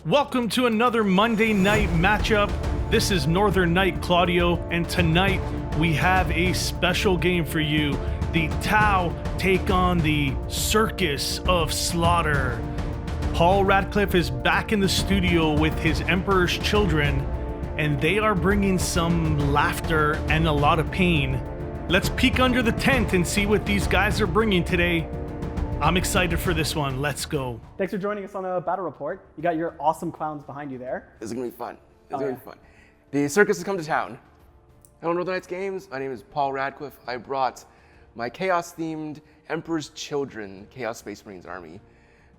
Welcome to another Monday night matchup. This is Northern Knight Claudio, and tonight we have a special game for you. The Tau take on the Circus of Slaughter. Paul Radcliffe is back in the studio with his Emperor's Children, and they are bringing some laughter and a lot of pain. Let's peek under the tent and see what these guys are bringing today. I'm excited for this one. Let's go. Thanks for joining us on the battle report. You got your awesome clowns behind you there. This is gonna be fun. It's gonna be fun. The circus has come to town. Hello, Northern Knights Games. My name is Paul Radcliffe. I brought my chaos-themed Emperor's Children Chaos Space Marines army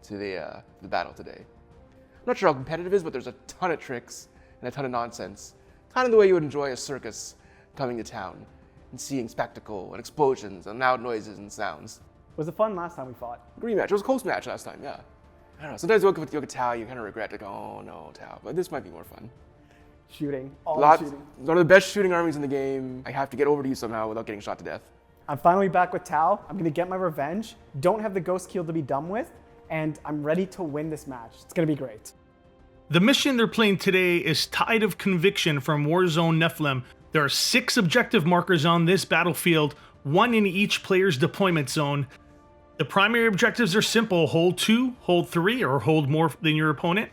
to the battle today. I'm not sure how competitive it is, but there's a ton of tricks and a ton of nonsense. Kind of the way you would enjoy a circus coming to town and seeing spectacle and explosions and loud noises and sounds. Was it fun last time we fought? Rematch. It was a close match last time, yeah. I don't know. Sometimes you look at Tau, you kind of regret, like, oh no, Tau. But this might be more fun. Shooting. Shooting. One of the best shooting armies in the game. I have to get over to you somehow without getting shot to death. I'm finally back with Tau. I'm going to get my revenge. Don't have the Ghost Keel to be done with, and I'm ready to win this match. It's going to be great. The mission they're playing today is Tide of Conviction from Warzone Nephilim. There are 6 objective markers on this battlefield, 1 in each player's deployment zone. The primary objectives are simple: hold 2, hold 3, or hold more than your opponent.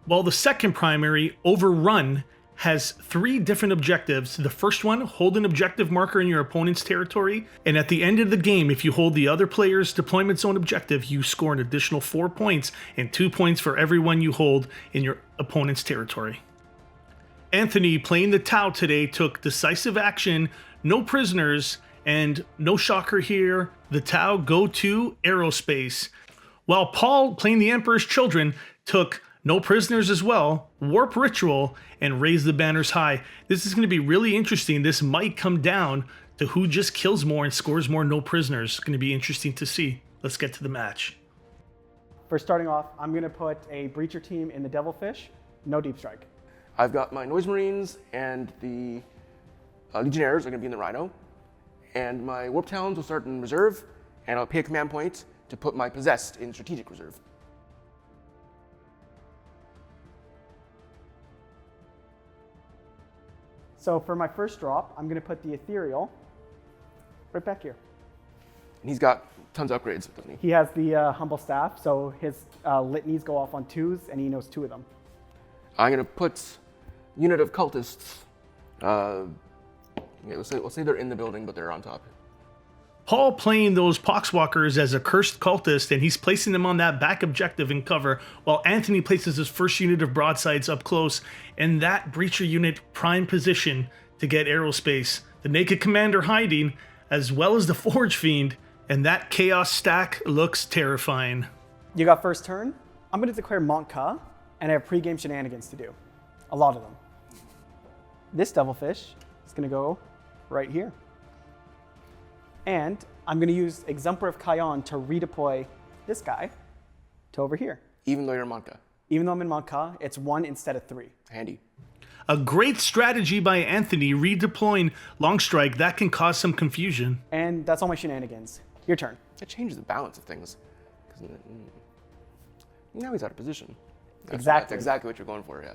While the second primary, Overrun, has 3 different objectives. The first one, hold an objective marker in your opponent's territory, and at the end of the game, if you hold the other player's deployment zone objective, you score an additional 4 points and 2 points for every one you hold in your opponent's territory. Anthony, playing the Tau today, took decisive action, no prisoners, and no shocker here, the Tau go to aerospace. While Paul, playing the Emperor's Children, took no prisoners as well, warp ritual, and raise the banners high. This is going to be really interesting. This might come down to who just kills more and scores more no prisoners. It's going to be interesting to see. Let's get to the match. For starting off, I'm going to put a Breacher team in the Devilfish, no Deep Strike. I've got my Noise Marines and the Legionnaires are going to be in the Rhino. And my Warp Talons will start in reserve, and I'll pay a command point to put my Possessed in strategic reserve. So for my first drop, I'm going to put the Ethereal right back here. And he's got tons of upgrades, doesn't he? He has the Humble Staff, so his litanies go off on 2s, and he knows 2 of them. I'm going to put unit of cultists. Yeah, we'll say they're in the building, but they're on top. Paul playing those Poxwalkers as a cursed cultist, and he's placing them on that back objective in cover, while Anthony places his first unit of broadsides up close, and that Breacher unit prime position to get aerospace. The Naked Commander hiding, as well as the Forge Fiend, and that Chaos stack looks terrifying. You got first turn. I'm going to declare Monka, and I have pre-game shenanigans to do. A lot of them. This Devilfish is going to go right here. And I'm going to use Exemplar of Kion to redeploy this guy to over here. Even though you're in Monka. Even though I'm in Monka, it's 1 instead of 3. Handy. A great strategy by Anthony, redeploying Longstrike. That can cause some confusion. And that's all my shenanigans. Your turn. It changes the balance of things. Now he's out of position. Exactly. That's exactly what you're going for, yeah.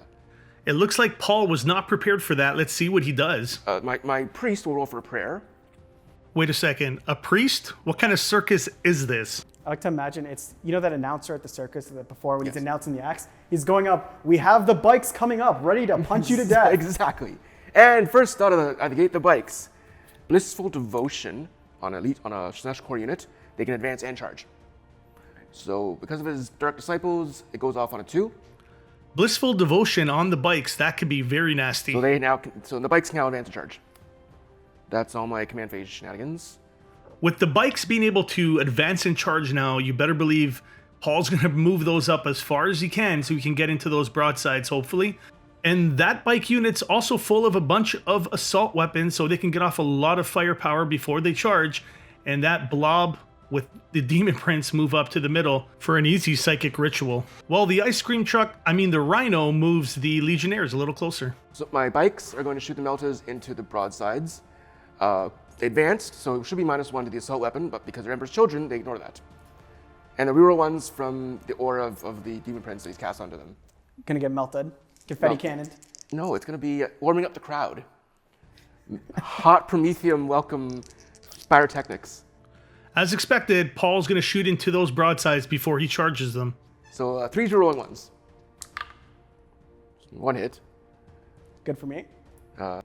It looks like Paul was not prepared for that. Let's see what he does. My priest will roll for a prayer. Wait a second. A priest? What kind of circus is this? I like to imagine it's, you know that announcer at the circus that before when he's announcing the acts, he's going up, we have the bikes coming up, ready to punch you to death. Exactly. And first out of the gate, the bikes. Blissful Devotion on a Slash Core unit, they can advance and charge. So because of his Dark Disciples, it goes off on a 2. Blissful Devotion on the bikes. That could be very nasty. So the bikes can now advance and charge. That's all my command phase shenanigans. With the bikes being able to advance and charge now, you better believe Paul's going to move those up as far as he can so he can get into those broadsides, hopefully. And that bike unit's also full of a bunch of assault weapons, so they can get off a lot of firepower before they charge. And that blob with the Demon Prince move up to the middle for an easy psychic ritual. While the the Rhino moves the Legionnaires a little closer. So my bikes are going to shoot the Meltas into the broadsides. They advanced, so it should be -1 to the assault weapon, but because they're Emperor's Children, they ignore that. And the reroll ones from the aura of the Demon Prince that he's cast onto them. Gonna get melted. Confetti cannon. No, it's going to be warming up the crowd. Hot Prometheum welcome pyrotechnics. As expected, Paul's going to shoot into those broadsides before he charges them. So 3s are rolling ones. 1 hit. Good for me. No.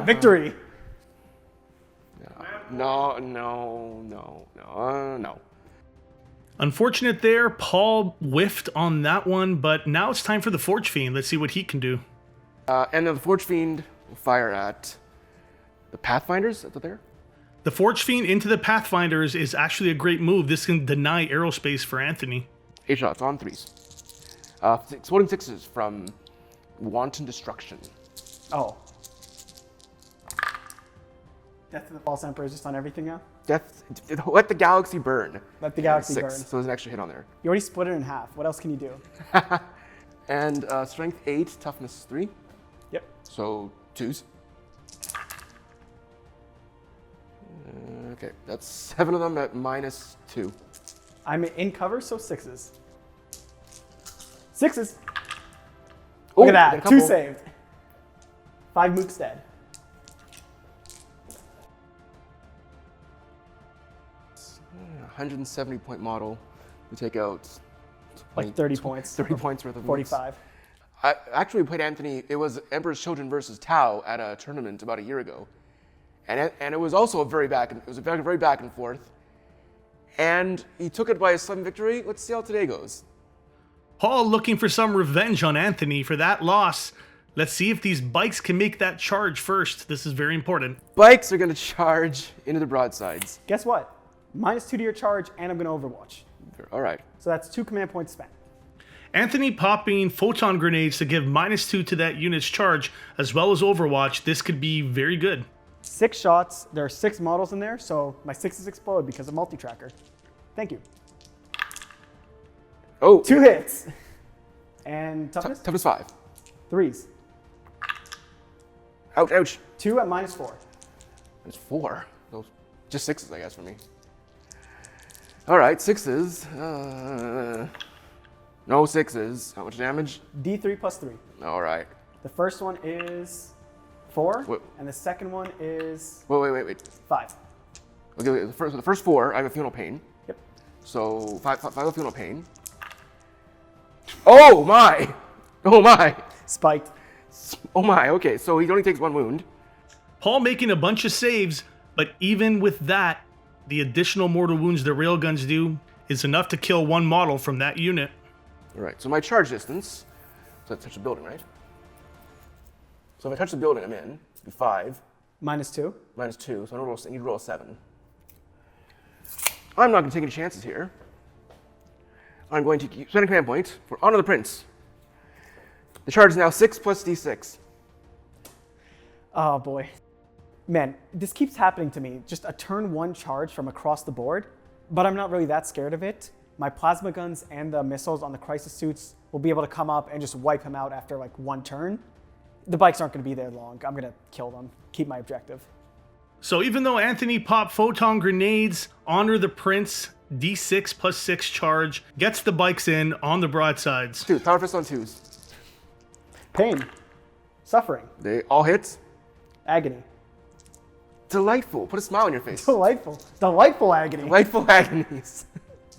Victory. No. Unfortunate there, Paul whiffed on that one, but now it's time for the Forge Fiend. Let's see what he can do. And then the Forge Fiend will fire at the Pathfinders. That's what they're? The Forge Fiend into the Pathfinders is actually a great move. This can deny aerospace for Anthony. 8 shots on 3s. Exploding 6s from Wanton Destruction. Oh. Death of the False Emperor is just on everything now? Let the galaxy burn. Let the galaxy 6, burn. so there's an extra hit on there. You already split it in half. What else can you do? And strength 8, toughness 3. Yep. So 2s. Okay, that's 7 of them at -2. I'm in cover, so 6s. 6s. Ooh, Look at got a that. couple. 2 saved. 5 mooks dead. A 170-point model. We take out Like 30 points. 30 points worth of mooks. 45. I actually played Anthony. It was Emperor's Children versus Tau at a tournament about a year ago, and it was also a very back and forth. And he took it by a slim victory. Let's see how today goes. Paul looking for some revenge on Anthony for that loss. Let's see if these bikes can make that charge first. This is very important. Bikes are going to charge into the broadsides. Guess what? -2 to your charge, and I'm going to Overwatch. All right. So that's 2 command points spent. Anthony popping photon grenades to give -2 to that unit's charge, as well as Overwatch. This could be very good. 6 shots. There are 6 models in there, so my 6s explode because of multi-tracker. Thank you. Oh. 2 hits. And toughness? Toughness 5. 3s. Ouch. 2 at -4. There's 4. Those just 6s, I guess, for me. All right, 6s. No 6s. How much damage? D3 plus 3. All right. The first one is 4, Wait. and the second one is Wait. 5. Okay, the first 4, I have a Funeral Pain. Yep. So 5 of Funeral Pain. Oh my! Spiked. Oh my, okay, so he only takes 1 wound. Paul making a bunch of saves, but even with that, the additional mortal wounds the railguns do is enough to kill 1 model from that unit. All right, so my charge distance, so I touch the building, right? So if I touch the building, I'm in. Do 5. -2. -2, so I need to roll a 7. I'm not going to take any chances here. I'm going to spend a command point for Honor the Prince. The charge is now 6 plus D6. Oh boy. Man, this keeps happening to me. Just a turn 1 charge from across the board, but I'm not really that scared of it. My plasma guns and the missiles on the crisis suits will be able to come up and just wipe him out after like 1 turn. The bikes aren't going to be there long. I'm going to kill them, keep my objective. So even though Anthony popped photon grenades, Honor the Prince, D6 plus 6 charge, gets the bikes in on the broadsides. 2, Power Fist on 2s. Pain. Suffering. They all hit. Agony. Delightful. Put a smile on your face. Delightful. Delightful agony. Delightful agonies.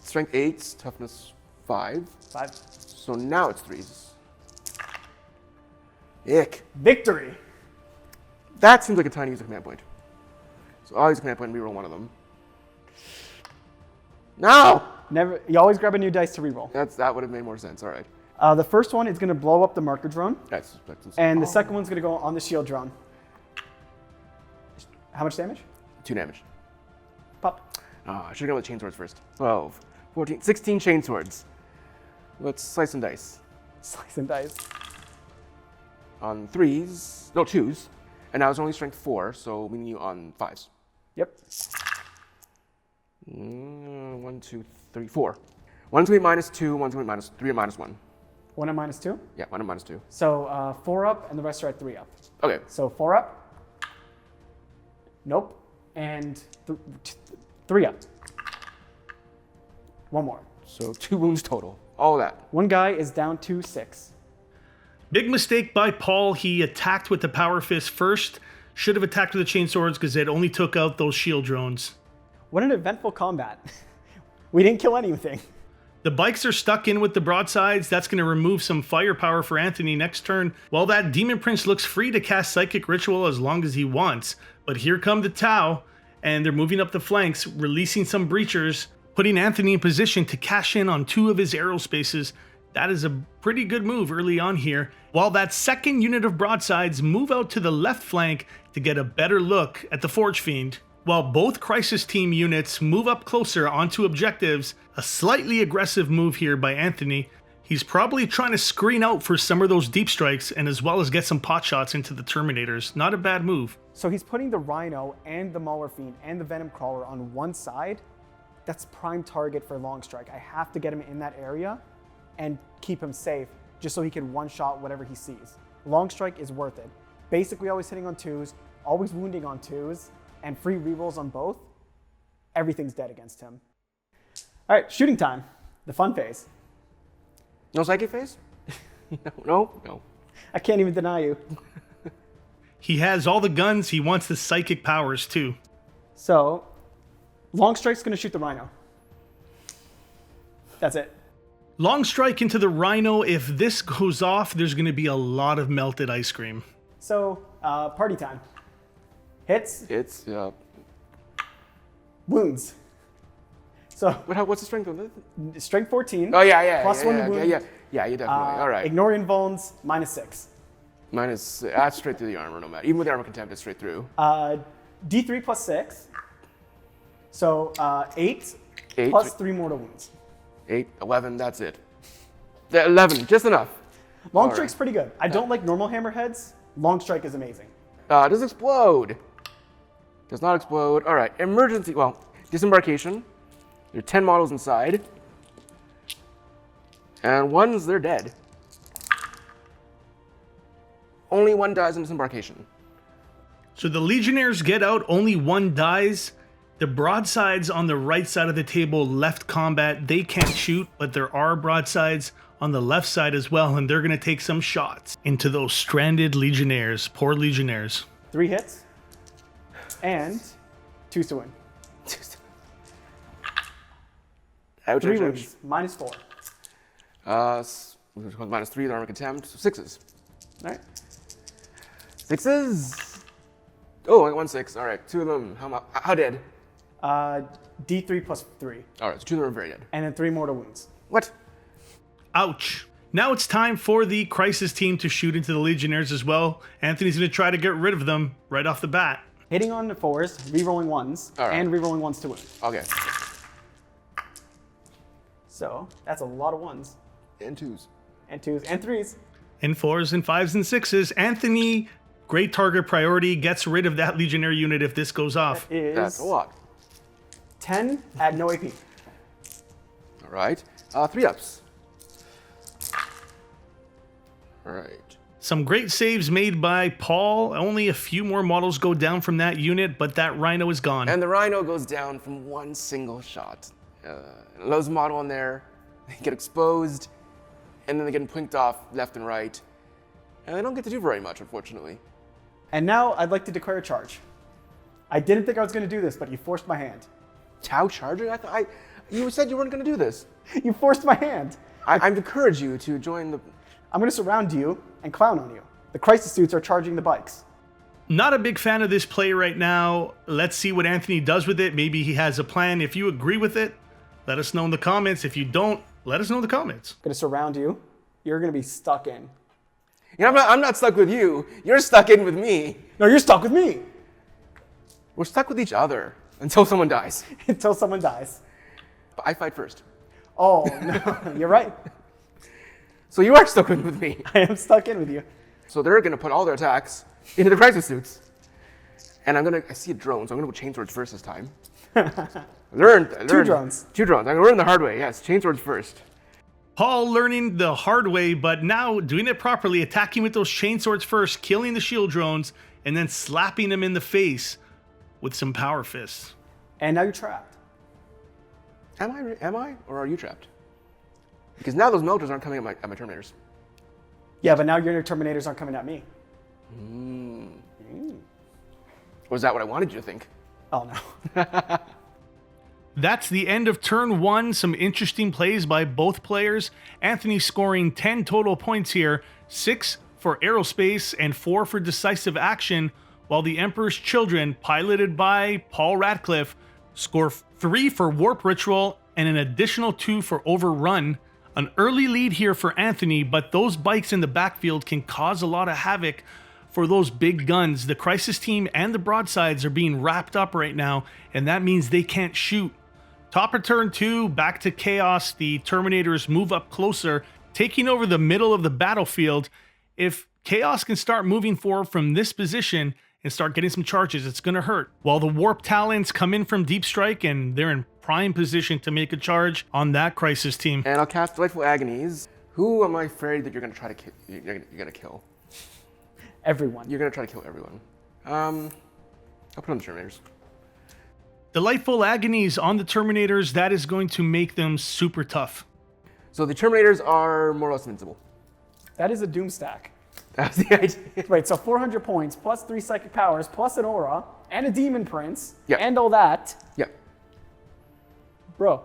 Strength 8, toughness 5. 5. So now it's 3s. Ick. Victory. That seems like a time to use a command point. So I'll use a command point and reroll 1 of them. No! Never. You always grab a new dice to reroll. That would have made more sense. All right. The first one is going to blow up the marker drone, That's and the second one's going to go on the shield drone. How much damage? 2 damage. Pop. I should have gone with chainswords first. 12, 14, 16 chainswords. Let's slice some dice. Slice and dice. On 3s, no 2s, and now it's only strength 4, so we need you on 5s. Yep. 1, 2, 3, 4. One's going to be -2, one's going to be -3 and -1. 1 and -2. Yeah, 1 and -2. So 4 up, and the rest are at 3 up. Okay. So 4 up. Nope. And 3 up. 1 more. So 2 wounds total All that. One guy is down to 6. Big mistake by Paul. He attacked with the Power Fist first. Should have attacked with the Chain Swords because it only took out those shield drones. What an eventful combat. We didn't kill anything. The bikes are stuck in with the broadsides. That's going to remove some firepower for Anthony next turn. Well, that Demon Prince looks free to cast Psychic Ritual as long as he wants. But here come the Tau, and they're moving up the flanks, releasing some breachers, putting Anthony in position to cash in on 2 of his aerospaces. That is a pretty good move early on here. While that second unit of broadsides move out to the left flank to get a better look at the Forge Fiend. While both Crisis Team units move up closer onto objectives, a slightly aggressive move here by Anthony. He's probably trying to screen out for some of those deep strikes and as well as get some pot shots into the Terminators. Not a bad move. So he's putting the Rhino and the Mauler Fiend and the Venom Crawler on one side. That's prime target for Long Strike. I have to get him in that area and keep him safe just so he can one-shot whatever he sees. Long Strike is worth it. Basically always hitting on 2s, always wounding on 2s, and free rerolls on both. Everything's dead against him. All right, shooting time. The fun phase. No psychic phase? No. I can't even deny you. He has all the guns. He wants the psychic powers too. So, Long Strike's gonna shoot the Rhino. That's it. Long Strike into the Rhino. If this goes off, there's going to be a lot of melted ice cream. So, party time. Hits. It's, Wounds. So, what's the strength of it? strength 14. Oh, yeah. Plus 1 wound. Yeah, you definitely. All right. Ignore invulns, -6. That's straight through the armor, no matter. Even with the armor contempt, it's straight through. D3 plus 6. So, 8 8 plus 3 mortal wounds. 8, 11, that's it. 11, just enough. Long Strike's pretty good. I don't like normal hammerheads. Long Strike is amazing. Does explode. Does not explode. All right, emergency, disembarkation. There are 10 models inside. And they're dead. Only 1 dies in disembarkation. So the Legionnaires get out, only 1 dies. The broadsides on the right side of the table left combat. They can't shoot, but there are broadsides on the left side as well, and they're going to take some shots into those stranded Legionnaires. Poor Legionnaires. 3 hits and 2 to win. Ouch, 3 ouch, wounds, -4. -3, the armor contempt, so 6s. All right. 6s. Oh, I got 1 6. All right, 2 of them. How dead? D3 plus 3. All right, so 2 of them are very dead. And then 3 mortal wounds. What? Ouch. Now it's time for the Crisis Team to shoot into the Legionnaires as well. Anthony's going to try to get rid of them right off the bat. Hitting on the 4s, rerolling 1s, All right. and rerolling 1s to win. Okay. So that's a lot of 1s. And 2s. And 2s and 3s. And 4s and 5s and 6s. Anthony, great target priority, gets rid of that Legionnaire unit if this goes off. That's a lot. 10 at no AP. All right. 3-ups. All right. Some great saves made by Paul. Only a few more models go down from that unit, but that Rhino is gone. And the Rhino goes down from 1 single shot. Those model in there, they get exposed, and then they get pinked off left and right. And they don't get to do very much, unfortunately. And now I'd like to declare a charge. I didn't think I was going to do this, but you forced my hand. Tau charging? You said you weren't going to do this. You forced my hand. I've encouraged you to join the... I'm going to surround you and clown on you. The crisis suits are charging the bikes. Not a big fan of this play right now. Let's see what Anthony does with it. Maybe he has a plan. If you agree with it, let us know in the comments. If you don't, let us know in the comments. I'm going to surround you. You're going to be stuck in. You know, I'm not stuck with you. You're stuck in with me. No, you're stuck with me. We're stuck with each other until someone dies. Until someone dies. But I fight first. Oh, no, you're right. So you are stuck in with me. I am stuck in with you. So they're going to put all their attacks into the crisis suits. And I see a drone, so I'm going to go chainswords first this time. Learned. 2 drones. 2 drones. I'm going to learn the hard way. Yes, chainswords first. Paul learning the hard way, but now doing it properly, attacking with those chainswords first, killing the shield drones, and then slapping them in the face with some power fists. And now you're trapped. Am I? Or are you trapped? Because now those melters aren't coming at my Terminators. Yeah, but now your Terminators aren't coming at me. Was that what I wanted you to think? Oh, no. That's the end of turn 1. Some interesting plays by both players. Anthony scoring 10 total points here, 6 for aerospace and 4 for decisive action, while the Emperor's Children, piloted by Paul Radcliffe, score 3 for warp ritual and an additional 2 for overrun. An early lead here for Anthony, but those bikes in the backfield can cause a lot of havoc for those big guns. The Crisis team and the broadsides are being wrapped up right now, and that means they can't shoot. Top of turn 2, back to chaos. The Terminators move up closer, taking over the middle of the battlefield. If chaos can start moving forward from this position and start getting some charges, it's going to hurt. While the Warp Talons come in from Deep Strike, and they're in prime position to make a charge on that Crisis team. And I'll cast Delightful Agonies. Who am I afraid that you're going to try to kill? You're going to kill? Everyone. You're going to try to kill everyone. I'll put on the Terminators. Delightful Agonies on the Terminators, that is going to make them super tough. So the Terminators are more or less invincible. That is a doom stack. That's the idea. Wait, so 400 points, plus 3 psychic powers, plus an aura, and a demon prince, Yeah. and all that. Yeah. Bro.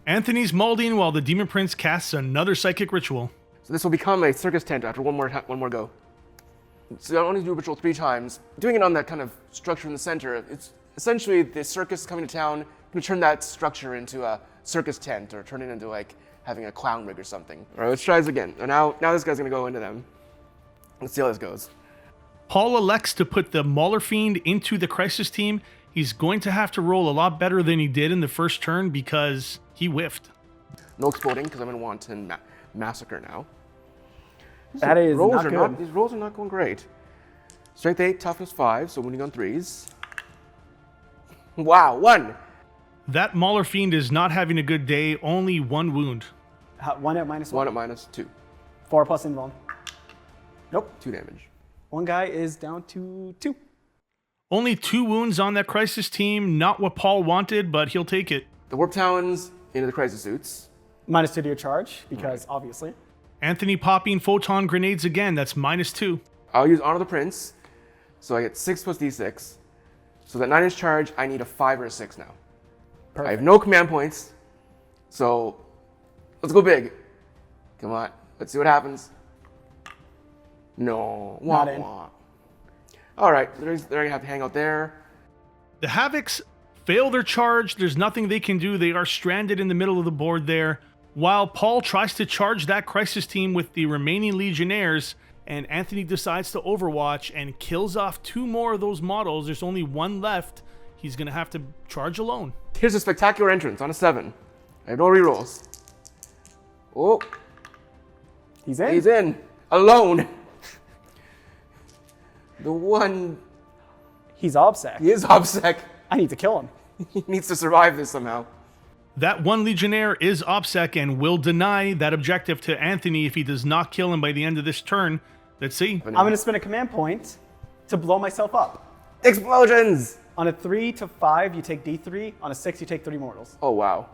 Anthony's mauling while the Demon Prince casts another psychic ritual. So this will become a circus tent after one more go. So I only do ritual 3 times. Doing it on that kind of structure in the center, it's essentially the circus coming to town, going to turn that structure into a circus tent or turn it into like having a clown rig or something. All right, let's try this again. Now this guy's going to go into them. Let's see how this goes. Paul elects to put the Mauler Fiend into the Crisis team. He's going to have to roll a lot better than he did in the first turn because he whiffed. No exploding because I'm in Wanton Massacre now. That is rolls not are good. These rolls are not going great. Strength 8, toughness 5, so winning on 3s. Wow, 1. That Mauler Fiend is not having a good day, only 1 wound. 1 at -1. 1 at -2. 4 plus invuln. Nope. 2 damage. One guy is down to 2. Only 2 wounds on that Crisis team, not what Paul wanted, but he'll take it. The Warp Talons into the Crisis Suits. -2 to your charge, because obviously. Anthony popping Photon Grenades again, that's -2. I'll use Honor the Prince, so I get 6 plus D6. So that 9-inch charge, I need a 5 or a 6 now. Perfect. I have no command points, so let's go big. Come on, let's see what happens. No, Not in. All right, they're gonna have to hang out there. The Havocs fail their charge. There's nothing they can do. They are stranded in the middle of the board there. While Paul tries to charge that Crisis team with the remaining Legionnaires, and Anthony decides to overwatch and kills off 2 more of those models. There's only 1 left. He's going to have to charge alone. Here's a spectacular entrance on a 7. I have no rerolls. Oh, He's in. he's in alone. The one, He's OBSEC. he is OBSEC. I need to kill him. He needs to survive this somehow. That 1 Legionnaire is OBSEC and will deny that objective to Anthony if he does not kill him by the end of this turn. Let's see. I'm going to spend a command point to blow myself up. Explosions! On a 3 to 5, you take D3. On a 6, you take 3 mortals. Oh, wow.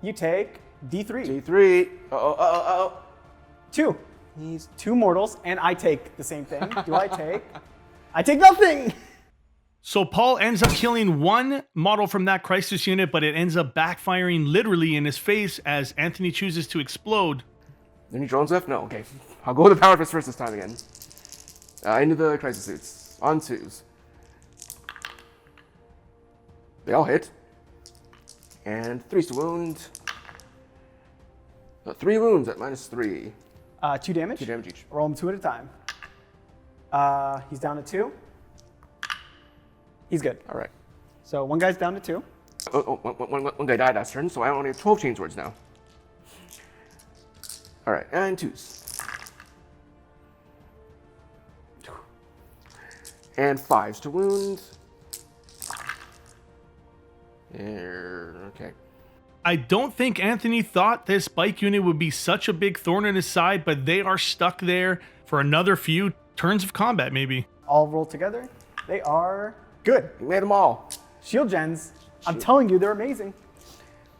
You take D3. D3. Uh-oh. 2. He's 2 mortals, and I take the same thing. Do I take? I take nothing! So Paul ends up killing 1 model from that Crisis unit, but it ends up backfiring literally in his face as Anthony chooses to explode. Any drones left? No, okay. I'll go with the Power Fist first this time again. Into the Crisis Suits. On 2s. They all hit. And 3's to wound. 3 wounds at -3. 2 damage. 2 damage each. Roll them 2 at a time. He's down to 2. He's good. All right. So 1 guy's down to 2. One guy died last turn, so I only have 12 chain swords now. All right, and 2s. And 5s to wound. Okay. I don't think Anthony thought this bike unit would be such a big thorn in his side, but they are stuck there for another few turns of combat, maybe. All rolled together. They are good. We made them all. Shield gens. I'm telling you, they're amazing.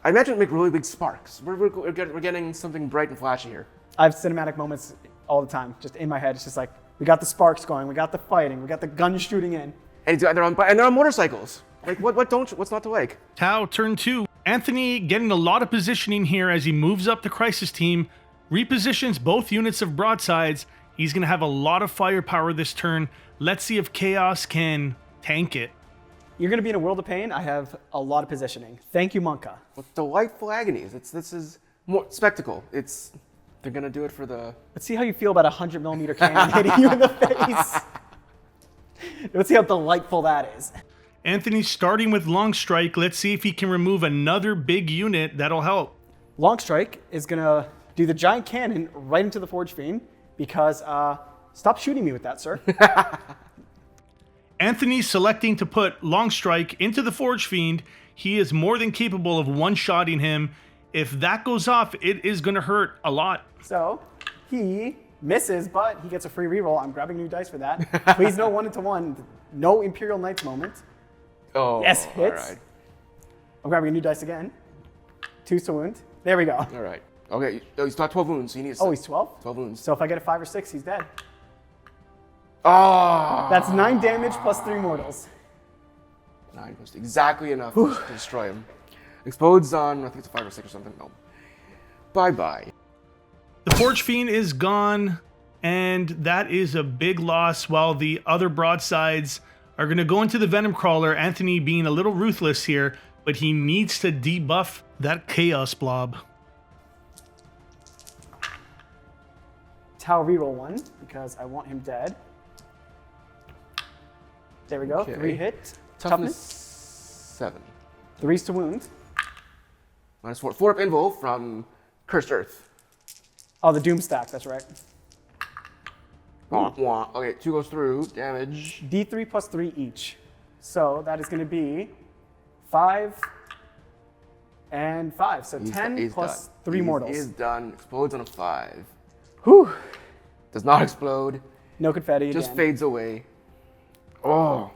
I imagine it make really big sparks. We're getting something bright and flashy here. I have cinematic moments all the time, just in my head. It's just like, we got the sparks going, we got the fighting, we got the guns shooting in. And they're on motorcycles. Like, what's not to like? Tau, turn 2. Anthony getting a lot of positioning here as he moves up the Crisis team, repositions both units of broadsides. He's going to have a lot of firepower this turn. Let's see if Chaos can tank it. You're going to be in a world of pain. I have a lot of positioning. Thank you, Monka. With delightful agonies. This is more spectacle. They're going to do it for the... Let's see how you feel about a 100mm cannon hitting you in the face. Let's see how delightful that is. Anthony's starting with Long Strike. Let's see if he can remove another big unit. That'll help. Long Strike is going to do the giant cannon right into the Forge Fiend because stop shooting me with that, sir. Anthony's selecting to put Long Strike into the Forge Fiend. He is more than capable of one-shotting him. If that goes off, it is going to hurt a lot. So he misses, but he gets a free reroll. I'm grabbing new dice for that. Please no 1-1. No Imperial Knights moment. Oh, yes, hits. All right. I'm grabbing a new dice again. 2 to wound. There we go. All right. Okay, he's got 12 wounds, so you need to... Oh, he's 12? 12 wounds. So if I get a 5 or 6, he's dead. Oh! That's 9 damage plus 3 mortals. 9 was exactly enough to destroy him. Explodes on, I think it's a 5 or 6 or something. No. Bye-bye. The Forge Fiend is gone, and that is a big loss, while the other broadsides are going to go into the Venom Crawler. Anthony being a little ruthless here, but he needs to debuff that Chaos Blob. Tau reroll 1, because I want him dead. There we go. Okay. 3 hit. Toughness 7. 3's to wound. -4. 4 up invul from Cursed Earth. Oh, the Doom stack, that's right. Wah, wah. Okay, 2 goes through. Damage. D3 plus 3 each. So that is going to be 5 and 5. So 10 plus done. 3 mortals. He is done. Explodes on a 5. Whew. Does not explode. No confetti Just again. fades away. Oh.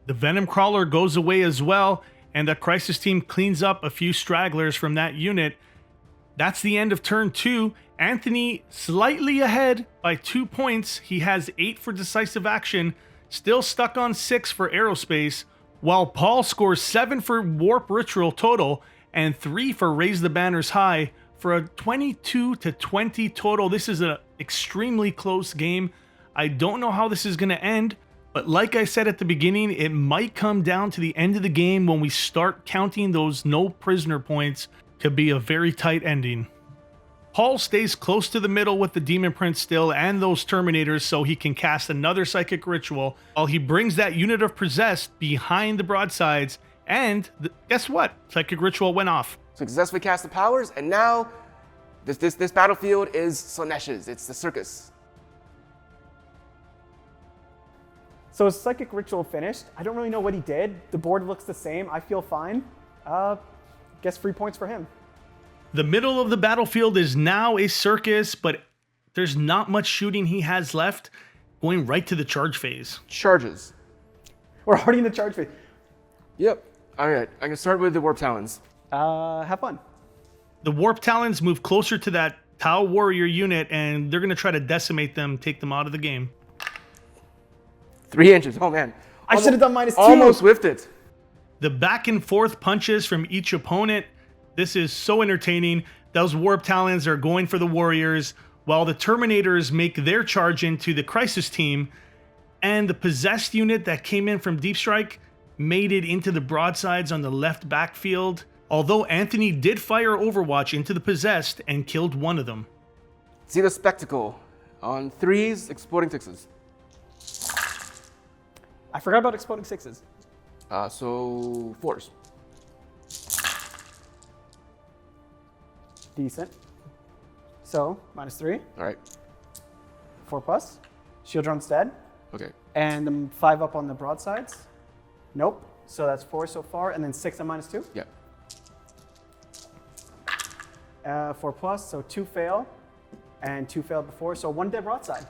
The Venom Crawler goes away as well, and the Crisis team cleans up a few stragglers from that unit. That's the end of turn 2. Anthony slightly ahead by 2 points. He has 8 for decisive action, still stuck on 6 for aerospace, while Paul scores 7 for warp ritual total and 3 for raise the banners high for a 22-20 total. This is an extremely close game. I don't know how this is going to end, but like I said at the beginning, it might come down to the end of the game when we start counting those no prisoner points. Could be a very tight ending. Paul stays close to the middle with the Demon Prince still and those Terminators so he can cast another Psychic Ritual while he brings that unit of Possessed behind the broadsides, and guess what? Psychic Ritual went off. Successfully cast the powers, and now this battlefield is Slaaneche's. It's the circus. So is Psychic Ritual finished? I don't really know what he did. The board looks the same. I feel fine. Guess 3 points for him. The middle of the battlefield is now a circus, but there's not much shooting he has left, going right to the charge phase. Charges. We're already in the charge phase. Yep. All right. I can start with the Warp Talons. Have fun. The Warp Talons move closer to that Tau Warrior unit, and they're going to try to decimate them, take them out of the game. 3 inches. Oh, man. I should have done -2. Almost whiffed it. The back and forth punches from each opponent. This is so entertaining. Those Warp Talons are going for the Warriors, while the Terminators make their charge into the Crisis team, and the Possessed unit that came in from Deep Strike made it into the broadsides on the left backfield, although Anthony did fire Overwatch into the Possessed and killed one of them. See the spectacle. On 3s, exploding 6s. I forgot about exploding 6s. So 4s. Decent. So, -3. All right. 4 plus. Shield Drone's dead. Okay. And 5 up on the broadsides. Nope. So that's 4 so far, and then 6 on -2. Yeah. 4 plus, so 2 fail, and 2 failed before, so 1 dead broadside.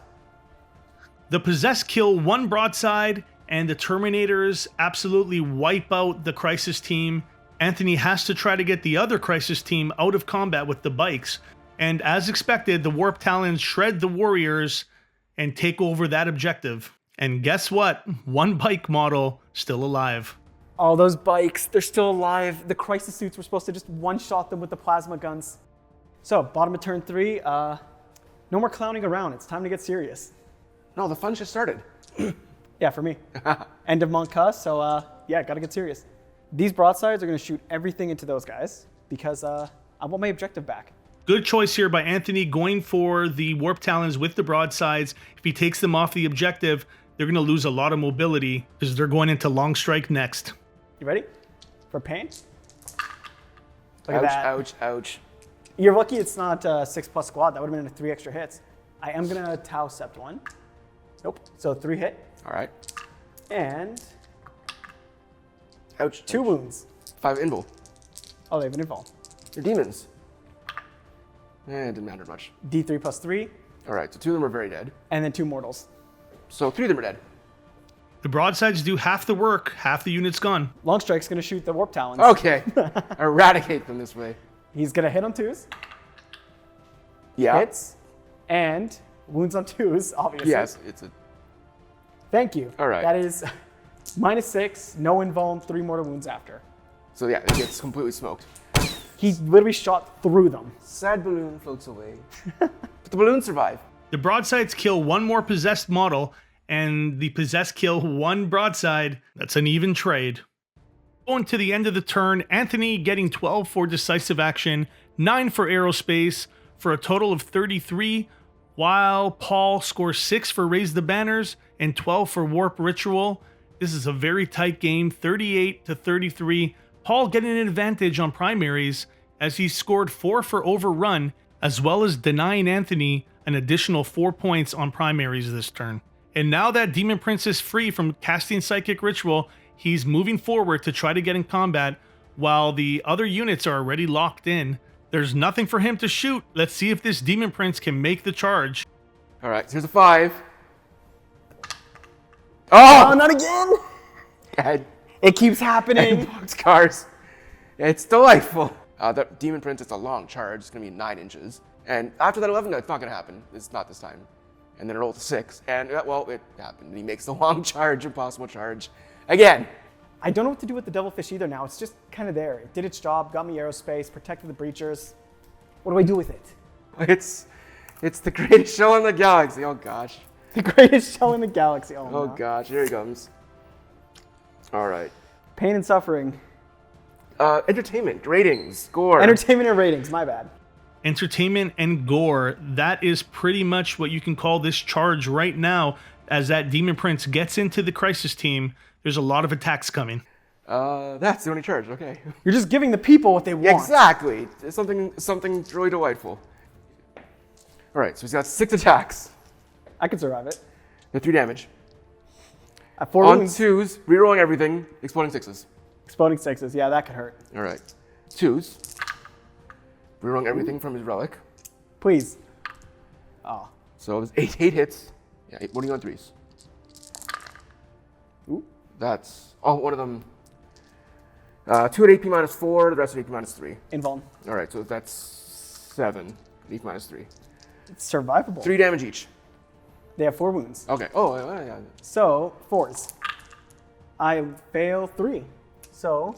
The Possessed kill 1 broadside, and the Terminators absolutely wipe out the Crisis team Anthony has to try to get the other Crisis team out of combat with the bikes, and as expected, the Warp Talons shred the warriors and take over that objective. And guess what? One bike model still alive. All those bikes, they're still alive. The Crisis suits were supposed to just one-shot them with the plasma guns. So, bottom of turn 3, no more clowning around. It's time to get serious. No, the fun just started. Yeah, for me. End of Monka, so yeah, gotta get serious. These broadsides are gonna shoot everything into those guys because I want my objective back. Good choice here by Anthony going for the Warp Talons with the broadsides. If he takes them off the objective, they're gonna lose a lot of mobility because they're going into Long Strike next. You ready? For pain? Look Ouch, at that. ouch, ouch. You're lucky it's not 6+ squad. That would have been 3 extra hits. I am gonna Tau Sept 1. Nope. So 3 hit. All right. And Ouch. 2 ouch. wounds. 5 invul. Oh, they have an invul. They're demons. It didn't matter much. D3 plus 3, All right, so 2 of them are very dead. and then 2 mortals. So 3 of them are dead. The broadsides do half the work, half the unit's gone. Long Strike's gonna shoot the Warp Talons. Okay. Eradicate them this way. He's gonna hit on 2s, Yeah. hits, and wounds on 2s, obviously. Yes, it's a. Thank you. All right. That is -6, no invuln, 3 mortal wounds after. So yeah, it gets completely smoked. He literally shot through them. Sad balloon floats away. But the balloons survive. The broadsides kill one more possessed model, and the possessed kill one broadside. That's an even trade. Going to the end of the turn, Anthony getting 12 for decisive action, 9 for aerospace, for a total of 33, while Paul scores 6 for raise the banners and 12 for warp ritual. This is a very tight game, 38 to 33. Paul getting an advantage on primaries as he scored 4 for overrun, as well as denying Anthony an additional 4 points on primaries this turn. And now that Demon Prince is free from casting Psychic Ritual, he's moving forward to try to get in combat while the other units are already locked in. There's nothing for him to shoot. Let's see if this Demon Prince can make the charge. All right, so here's a 5. Oh, Oh! not again! God. It keeps happening. Boxcars. It's delightful. The Demon Prince, it's a long charge. It's going to be 9 inches. And after that 11, no, it's not going to happen. It's not this time. And then it rolled to 6. And, well, it happened. He makes the long charge, impossible charge. Again. I don't know what to do with the Devilfish either now. It's just kind of there. It did its job, got me aerospace, protected the breachers. What do I do with it? It's the greatest show in the galaxy. Oh, gosh. The greatest show in the galaxy. Oh, Oh, no. gosh. Here he comes. All right. Pain and suffering. Entertainment, ratings, score. Entertainment and ratings, my bad. Entertainment and gore, that is pretty much what you can call this charge right now. As that Demon Prince gets into the Crisis team, there's a lot of attacks coming. That's the only charge. Okay. You're just giving the people what they want. Exactly. It's something really delightful. All right, so he's got 6 attacks. I can survive it. They're 3 damage. At 4 On wounds, 2s, rerolling everything, exploding 6s. exploding 6s. Yeah, that could hurt. All right. 2s, rerolling everything from his relic. Please. Oh. So there's 8 hits. Yeah, 8, what are you on 3s? Ooh. That's, one of them. 2 at AP -4, the rest at AP -3. Invuln. All right, so that's 7, AP -3. It's survivable. 3 damage each. They have 4 wounds. Okay. Oh, yeah. So, 4s. I fail 3. So,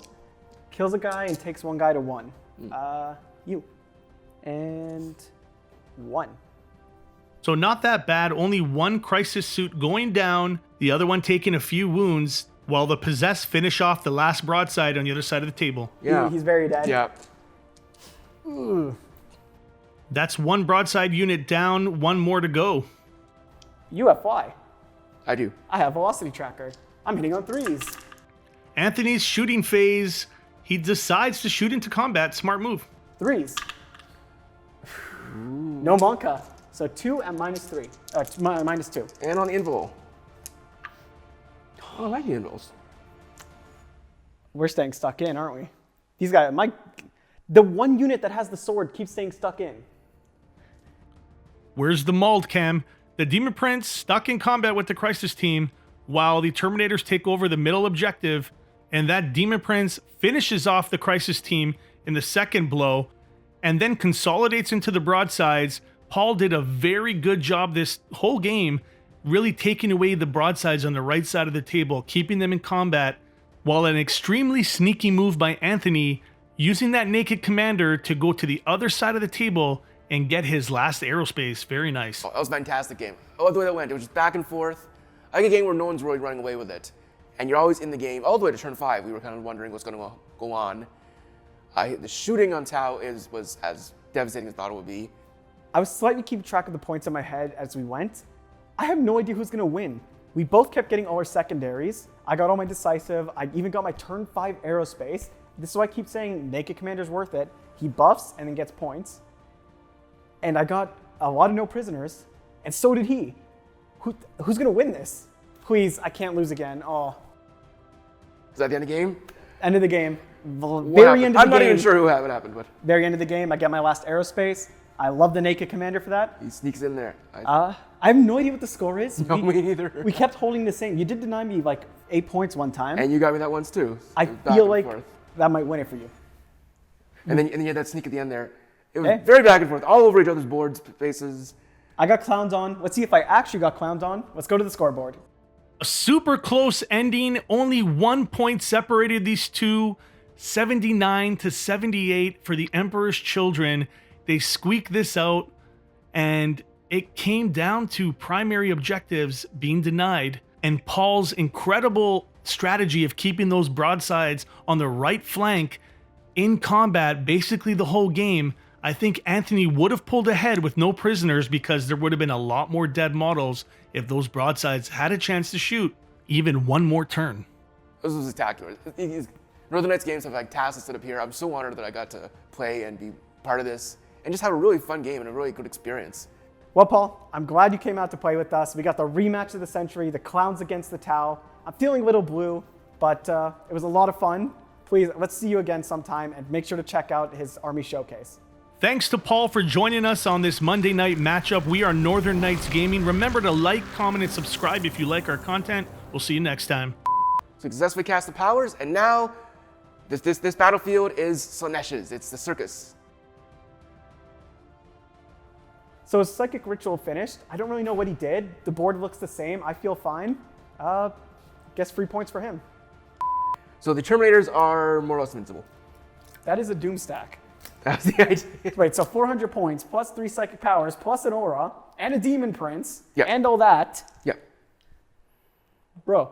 kills a guy and takes 1 guy to 1. You. And 1. So not that bad, only 1 Crisis suit going down, the other one taking a few wounds, while the possessed finish off the last broadside on the other side of the table. Yeah. He's very dead. Yeah. Ooh. That's 1 broadside unit down, 1 more to go. You have fly. I do. I have velocity tracker. I'm hitting on 3s. Anthony's shooting phase, he decides to shoot into combat, smart move. 3s. No Monka. So 2 and -3. -2. And on the invul. Oh, I like the invuls. We're staying stuck in, aren't we? These guys, the one unit that has the sword keeps staying stuck in. Where's the mauled cam? The Demon Prince stuck in combat with the Crisis team, while the Terminators take over the middle objective, and that Demon Prince finishes off the Crisis team in the second blow, and then consolidates into the broadsides. Paul did a very good job this whole game, really taking away the broadsides on the right side of the table, keeping them in combat, while an extremely sneaky move by Anthony, using that Naked Commander to go to the other side of the table and get his last aerospace. Very nice. Oh, that was a fantastic game. I love the way that went. It was just back and forth. I like a game where no one's really running away with it. And you're always in the game. All the way to turn 5, we were kind of wondering what's going to go on. The shooting on Tau was as devastating as I thought it would be. I was slightly keeping track of the points in my head as we went. I have no idea who's going to win. We both kept getting all our secondaries. I got all my decisive. I even got my turn 5 aerospace. This is why I keep saying Naked Commander's worth it. He buffs and then gets points. And I got a lot of no prisoners, and so did he. Who's going to win this? Please, I can't lose again. Oh. Is that the end of the game? End of the game. Very end of the game. I'm not even sure what happened, but. Very end of the game, I get my last aerospace. I love the Naked Commander for that. He sneaks in there. I have no idea what the score is. No, me neither. We kept holding the same. You did deny me like 8 points one time. And you got me that once too. I feel like that might win it for you. And then you had that sneak at the end there. It was very back and forth, all over each other's boards, faces. I got clowns on. Let's see if I actually got clowns on. Let's go to the scoreboard. A super close ending. Only 1 point separated these two. 79 to 78 for the Emperor's Children. They squeaked this out, and it came down to primary objectives being denied. And Paul's incredible strategy of keeping those broadsides on the right flank in combat basically the whole game. I think Anthony would have pulled ahead with no prisoners because there would have been a lot more dead models if those broadsides had a chance to shoot even one more turn. This was spectacular. Northern Nights games have like tasks to sit up here. I'm so honored that I got to play and be part of this and just have a really fun game and a really good experience. Well, Paul, I'm glad you came out to play with us. We got the rematch of the century, the Clowns against the Tau. I'm feeling a little blue, but it was a lot of fun. Please, let's see you again sometime, and make sure to check out his Army Showcase. Thanks to Paul for joining us on this Monday night matchup. We are Northern Nights Gaming. Remember to like, comment, and subscribe if you like our content. We'll see you next time. So successfully cast the powers, and now this battlefield is Slanesh's. It's the circus. So his Psychic Ritual finished. I don't really know what he did. The board looks the same. I feel fine. Guess 3 points for him. So the Terminators are more or less invincible. That is a Doom stack. That's the idea. Wait, so 400 points, plus 3 Psychic Powers, plus an Aura, and a Demon Prince, Yep. and all that. Yep. Bro,